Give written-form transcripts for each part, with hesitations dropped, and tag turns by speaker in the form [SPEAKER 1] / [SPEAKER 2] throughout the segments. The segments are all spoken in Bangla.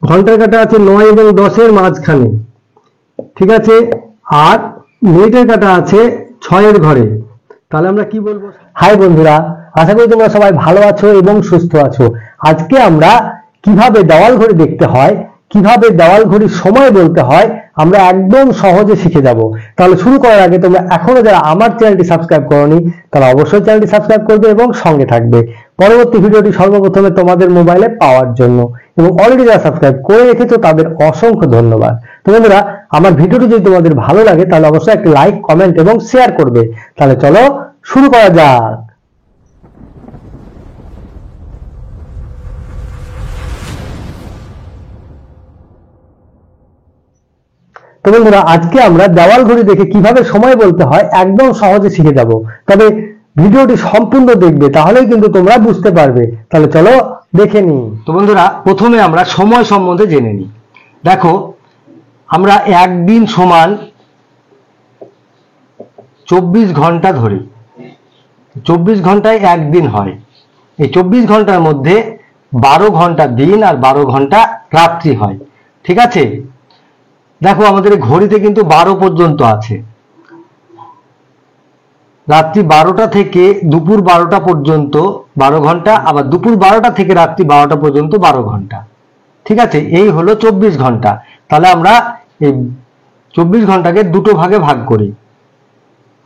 [SPEAKER 1] ঘন্টার কাঁটা আছে 9 এবং 10-এর মাঝখানে, ঠিক আছে, আর মিনিটের কাঁটা আছে 6-এর ঘরে। তাহলে আমরা কি বলবো? হাই বন্ধুরা, আশা করি তোমরা সবাই ভালো আছো এবং সুস্থ আছো। আজকে আমরা কিভাবে দেওয়াল ঘড়ি দেখতে হয়, কিভাবে দেওয়াল ঘড়ির সময় বলতে হয়, আমরা একদম সহজে শিখে যাব। তাহলে শুরু করার আগে তোমরা এখনো যারা আমার চ্যানেলটি সাবস্ক্রাইব করোনি তারা অবশ্যই চ্যানেলটি সাবস্ক্রাইব করবে এবং সঙ্গে থাকবে পরবর্তী ভিডিওটি সর্বপ্রথমে তোমাদের মোবাইলে পাওয়ার জন্য। এবং অলরেডি যারা সাবস্ক্রাইব করে রেখেছো তাদের অসংখ্য ধন্যবাদ। তো বন্ধুরা, আমার ভিডিওটি যদি তোমাদের ভালো লাগে তাহলে অবশ্যই একটা লাইক, কমেন্ট এবং শেয়ার করবে। তাহলে চলো শুরু করা যাক। তো বন্ধুরা, আজকে আমরা দেওয়াল ঘড়ি দেখে কিভাবে সময় বলতে হয় একদম সহজে শিখে যাব। তবে ভিডিওটি সম্পূর্ণ দেখবে, তাহলেই কিন্তু তোমরা বুঝতে পারবে। তাহলে চলো দেখে নিই। তো বন্ধুরা, প্রথমে আমরা সময় সম্বন্ধে জেনে নিই। দেখো, আমরা একদিন সমান 24 ঘন্টা ধরি। 24 ঘন্টায় একদিন হয়। এই 24 ঘন্টার মধ্যে 12 ঘন্টা দিন আর 12 ঘন্টা রাত্রি হয়, ঠিক আছে। দেখো, আমাদের ঘড়িতে কিন্তু 12 পর্যন্ত আছে। রাত্রি 12টা থেকে দুপুর 12টা পর্যন্ত 12 ঘন্টা, আবার দুপুর 12টা থেকে রাত্রি 12টা পর্যন্ত 12 ঘন্টা, ঠিক আছে। এই হলো 24 ঘন্টা। তাহলে আমরা এই 24 ঘন্টাকে দুটো ভাগে ভাগ করি।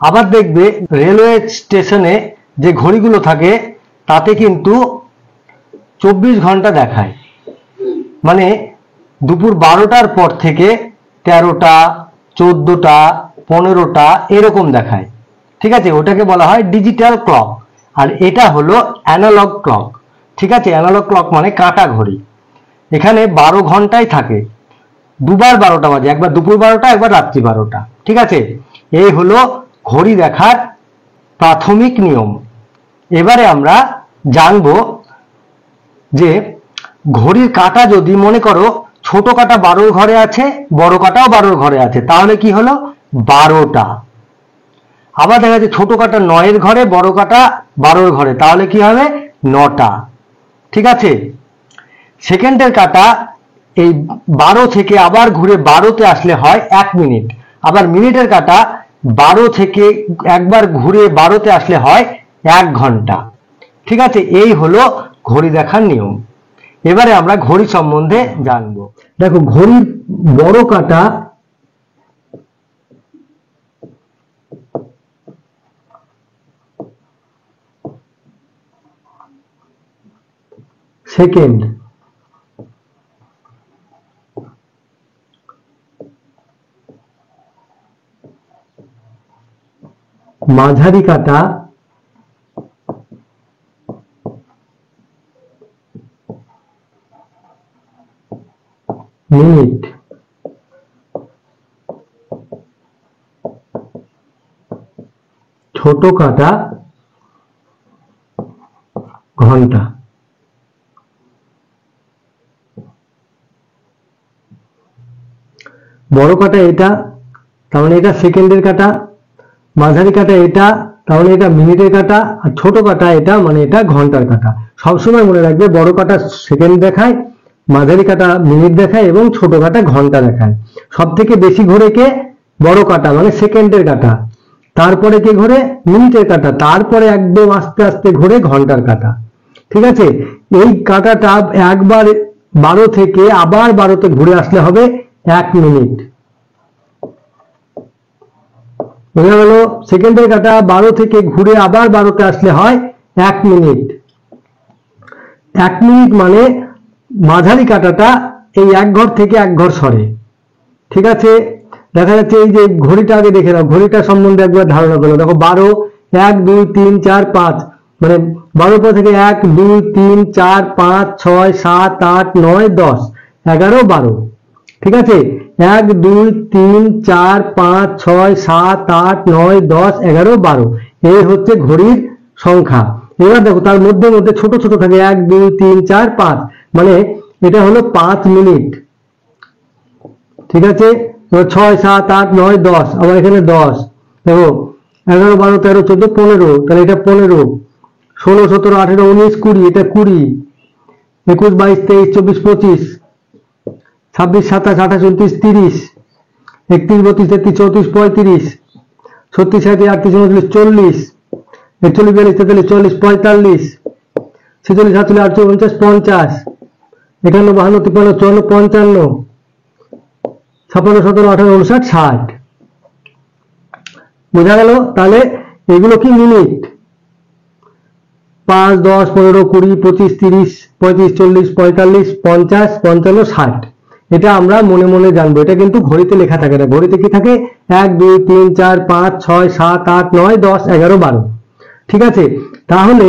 [SPEAKER 1] আবার দেখবে রেলওয়ে স্টেশনে যে ঘড়িগুলো থাকে তাতে কিন্তু 24 ঘন্টা দেখায়, মানে দুপুর 12টার পর থেকে 13টা, 14টা, 15টা এরকম দেখায়, ঠিক আছে। ওটাকে বলা হয় ডিজিটাল ক্লক। আর এটা হলো অ্যানালগ ক্লক, ঠিক আছে। অ্যানালগ ক্লক মানে কাঁটা ঘড়ি। এখানে 12 ঘন্টাই থাকে, দুবার 12টা বাজে, একবার দুপুর 12টা, একবার রাত্রি 12টা, ঠিক আছে। এই হলো ঘড়ি দেখার প্রাথমিক নিয়ম। এবারে আমরা জানবো যে ঘড়ির কাঁটা যদি মনে করো ছোট কাঁটা 12 ঘরে আছে, বড় কাঁটাও 12 ঘরে আছে, তাহলে কি হলো 12টা। আবার দেখা যাচ্ছে ছোট কাঁটা 9-এর ঘরে, বড় কাঁটা 12-এর ঘরে, তাহলে কি হবে 9টা, ঠিক আছে। সেকেন্ডের কাঁটা এই 12 থেকে আবার ঘুরে 12তে আসলে হয় 1 মিনিট। আবার মিনিটের কাঁটা 12 থেকে একবার ঘুরে 12তে আসলে হয় 1 ঘন্টা, ঠিক আছে। এই হলো ঘড়ি দেখার নিয়ম। এবারে আমরা ঘড়ি সম্বন্ধে জানবো। দেখো, ঘড়ির বড় কাঁটা সেকেন্ড, মাঝারি কাঁটা মিনিট, ছোট কাঁটা ঘন্টা। বড় কাঁটা এটা, তাহলে এটা সেকেন্ডের কাঁটা। মাঝারি কাঁটা এটা, তাহলে এটা মিনিটের কাঁটা। আর ছোট কাঁটা এটা, মানে এটা ঘন্টার কাঁটা। সবসময় মনে রাখবে, বড় কাঁটা সেকেন্ড দেখায়, মাঝারি কাঁটা মিনিট দেখায় এবং ছোট কাঁটা ঘন্টা দেখায়। সব থেকে বেশি ঘোরে কে? বড় কাঁটা, মানে সেকেন্ডের কাঁটা। তারপরে কে ঘোরে? মিনিটের কাঁটা। তারপরে একদম আস্তে আস্তে ঘোরে ঘন্টার কাঁটা, ঠিক আছে। এই কাঁটাটা একবার 12 থেকে আবার 12তে ঘুরে আসলে হবে 1 মিনিট। বোঝা গেল? সেকেন্ডের কাঁটা 12 থেকে ঘুরে আবার 12তে আসলে হয় 1 মিনিট। 1 মিনিট মানে মাঝারি কাঁটাটা এই এক ঘর থেকে এক ঘর সরে, ঠিক আছে। দেখা যাচ্ছে এই যে ঘড়িটা আগে দেখে নাও, ঘড়িটা সম্বন্ধে একবার ধারণা করো। দেখো 12, 1, 2, 3, 4, 5, মানে 12 পর থেকে 1, 2, 3, 4, 5, 6, 7, 8, 9, 10, 11, 12, ঠিক আছে। 1, 2, 3, 4, 5, 6, 7, 8, 9, 10, 11, 12, এই হচ্ছে ঘড়ির সংখ্যা। এবার দেখো তার মধ্যে মধ্যে ছোট ছোট থাকে 1, 2, 3, 4, 5, মানে এটা হলো 5 মিনিট, ঠিক আছে। 6, 7, 8, 9, 10, আবার এখানে 10, দেখো 11, 12, 13, 14, 15, তাহলে এটা 15, 16, 17, 18, 19, 20, এটা 20, 21, 22, 23, 24, 25, 26, 27, 28, 29, 30, 31, 32, 33, 34, 35, 36, 37, 38, 39, 40, 41, 42, 43, 44, 45, 46, 47, 48, 49, 50, 51, 52, 53, 54, 55, 56, 57, 58, 59, 60। বোঝা গেল? তাহলে এগুলো কি মিনিট? 5, 10, 15, 20, 25, 30, 35, 40, 45, 50, 55, 60। এটা আমরা মনে মনে জানবো, এটা কিন্তু ঘড়িতে লেখা থাকে না। ঘড়িতে কি থাকে? 1, 2, 3, 4, 5, 6, 7, 8, 9, 10, 11, 12। ঠিক আছে, তাহলে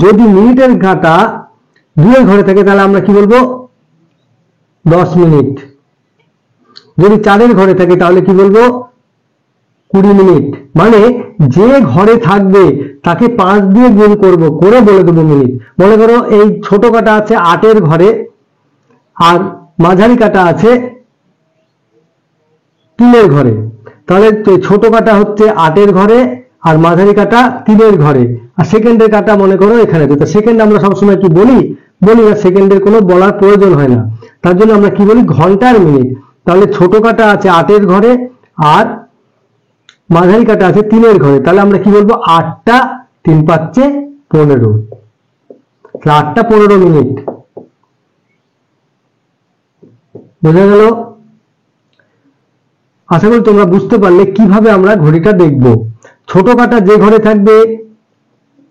[SPEAKER 1] যদি মিনিটের কাঁটা 2 এর ঘরে থাকে তাহলে আমরা কি বলবো? 10 মিনিট। যদি 4 এর ঘরে থাকে তাহলে কি বলবো? 20 মিনিট। মানে যে ঘরে থাকবে তাকে 5 দিয়ে গুণ করব, করে বলে দেবো মিনিট। মনে করো এই ছোট কাটা আছে 8 এর ঘরে, আর মাঝারি কাটা আছে 3 এর ঘরে। তাহলে ছোট কাটা হচ্ছে 8 এর ঘরে, আর মাঝারি কাটা 3 এর ঘরে, আর সেকেন্ডের কাটা মনে করো এখানে। তো সেকেন্ড আমরা সবসময় কি বলি? বলি না, সেকেন্ডের কোনো বলার প্রয়োজন হয় না। তার জন্য আমরা কি বলি? ঘন্টার মিনিট। তাহলে ছোট কাটা আছে 8 এর ঘরে, আর মাঝারি কাটা আছে 3 এর ঘরে। তাহলে আমরা কি বলবো? 8টা 3 পাচ্ছে 15। 8টা 15 মিনিট। বোঝা গেল? আশা করি তোমরা বুঝতে পারলে কিভাবে আমরা ঘড়িটা দেখব। ছোট কাটা যে ঘরে থাকবে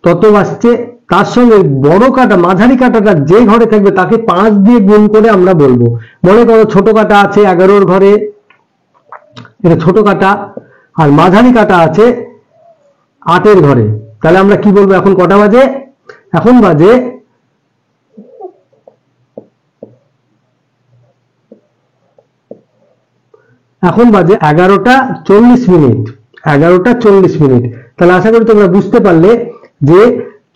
[SPEAKER 1] তত বাজছে, তার সঙ্গে বড় কাটা মাঝারি কাটাটা যে ঘরে থাকবে তাকে 5 দিয়ে গুণ করে আমরা বলবো। মনে করো ছোট কাটা আছে 11 ঘরে, এটা ছোট কাটা, আর মাঝারি কাটা আছে 8 এর ঘরে। তাহলে আমরা কি বলবো? এখন কটা বাজে? এখন বাজে এখন বাজে 11টা 40 মিনিট। 11টা 40 মিনিট। তাহলে আশা করি তোমরা বুঝতে পারলে যে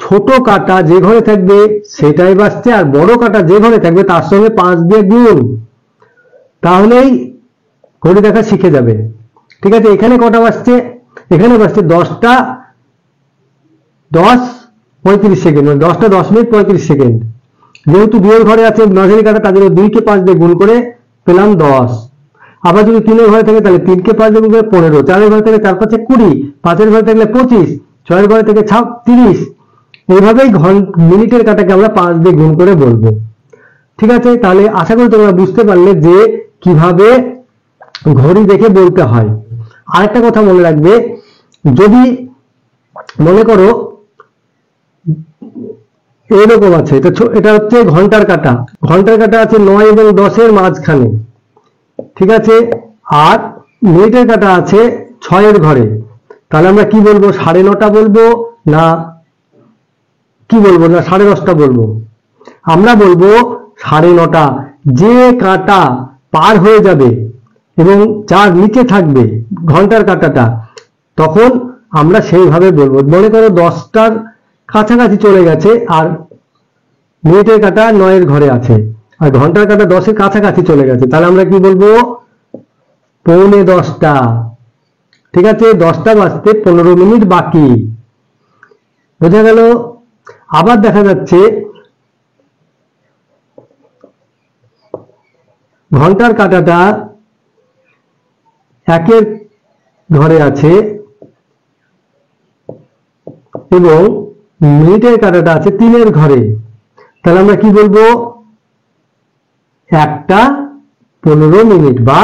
[SPEAKER 1] ছোট কাটা যে ঘরে থাকবে সেটাই বাজছে, আর বড় কাটা যে ঘরে থাকবে তার সঙ্গে 5 দিয়ে গুণ, তাহলেই ঘড়ি দেখা শিখে যাবে। ঠিক আছে, এখানে কটা বাজছে? এখানে বাজছে 10টা 10:35 সেকেন্ড, 10টা 10 মিনিট 35 সেকেন্ড। যেহেতু 2 এর ঘরে আছে মাঝারি কাটা, তার জন্য 2 কে 5 দিয়ে গুণ করে পেলাম 10। আবার যদি 3 এর ঘরে থাকে তাহলে 3 কে 5 দিয়ে গুণ করে 15, 4 এর ঘরে থাকে 4 5 20, 5 এর ঘরে থাকলে 25, 6 এর ঘরে থেকে 30। এইভাবেই মিনিটের কাটাকে আমরা 5 দিয়ে গুণ করে বলবো। ঠিক আছে, তাহলে আশা করি তোমরা বুঝতে পারলে যে কিভাবে ঘড়ি দেখে বলতে হয়। আরেকটা কথা মনে রাখবে, যদি মনে করো এরকম আছে, এটা হচ্ছে ঘন্টার কাটা। ঘন্টার কাটা আছে 9 এবং 10 এর মাঝখানে। ঠিক আছে, আর মিনিটের কাটা আছে 6 এর ঘরে। তাহলে আমরা কি বলবো? 9:30 বলবো না কি বলবো? না 10:30 বলবো? আমরা বলবো 9:30। যে কাটা পার হয়ে যাবে এবং যার নিচে থাকবে ঘন্টার কাটাটা, তখন আমরা সেইভাবে বলবো। মনে করো 10টার কাছাকাছি চলে গেছে, আর মিনিটের কাটা 9 এর ঘরে আছে, আর ঘন্টার কাটা 10 এর কাছাকাছি চলে গেছে। তাহলে আমরা কি বলবো? 9:45। ঠিক আছে, 10টা বাজতে 15 মিনিট বাকি। বোঝা গেল? আবার দেখা যাচ্ছে ঘন্টার কাটাটা 1 এর ঘরে আছে এবং মিনিটের কাটাটা আছে 3 এর ঘরে। তাহলে আমরা কি বলবো? 1টা 15 মিনিট বা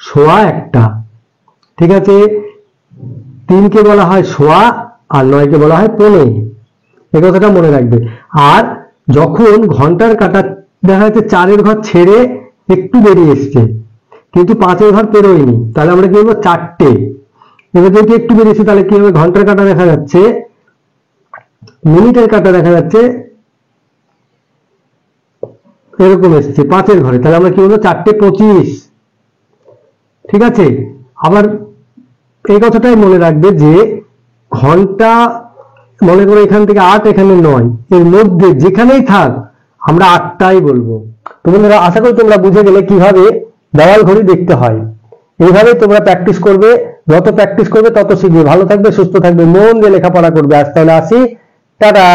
[SPEAKER 1] 1:15। ঠিক আছে, 3 কে বলা হয় 1:15 আর 9 কে বলা হয় 15। এই কথাটা মনে রাখবে। আর যখন ঘন্টার কাটা দেখা যাচ্ছে 4 এর ঘর ছেড়ে একটু বেরিয়ে এসছে কিন্তু 5 এর ঘর পেরোয়নি, তাহলে আমরা কি বলবো? 4টে। এবার যদি একটু বেরিয়েছে তাহলে কি হবে? ঘন্টার কাটা দেখা যাচ্ছে, মিনিটের কাটা দেখা যাচ্ছে এরকম এসছে 5 এর ঘরে, তাহলে আমরা কি বলবো? 4:25। ঠিক আছে, আবার এই কথাটাই মনে রাখবে যে ঘন্টা মনে করো এখান থেকে 8, এখানে 9, এর মধ্যে যেখানেই থাক আমরা 8টাই বলবো। তো বন্ধুরা, আশা করি তোমরা বুঝে গেলে কিভাবে দেওয়াল ঘড়ি দেখতে হয়। এইভাবে তোমরা প্র্যাকটিস করবে, যত প্র্যাকটিস করবে তত শিখবে। ভালো থাকবে, সুস্থ থাকবে, মন দিয়ে লেখাপড়া করবে। আজ তাহলে আসি, টাটা।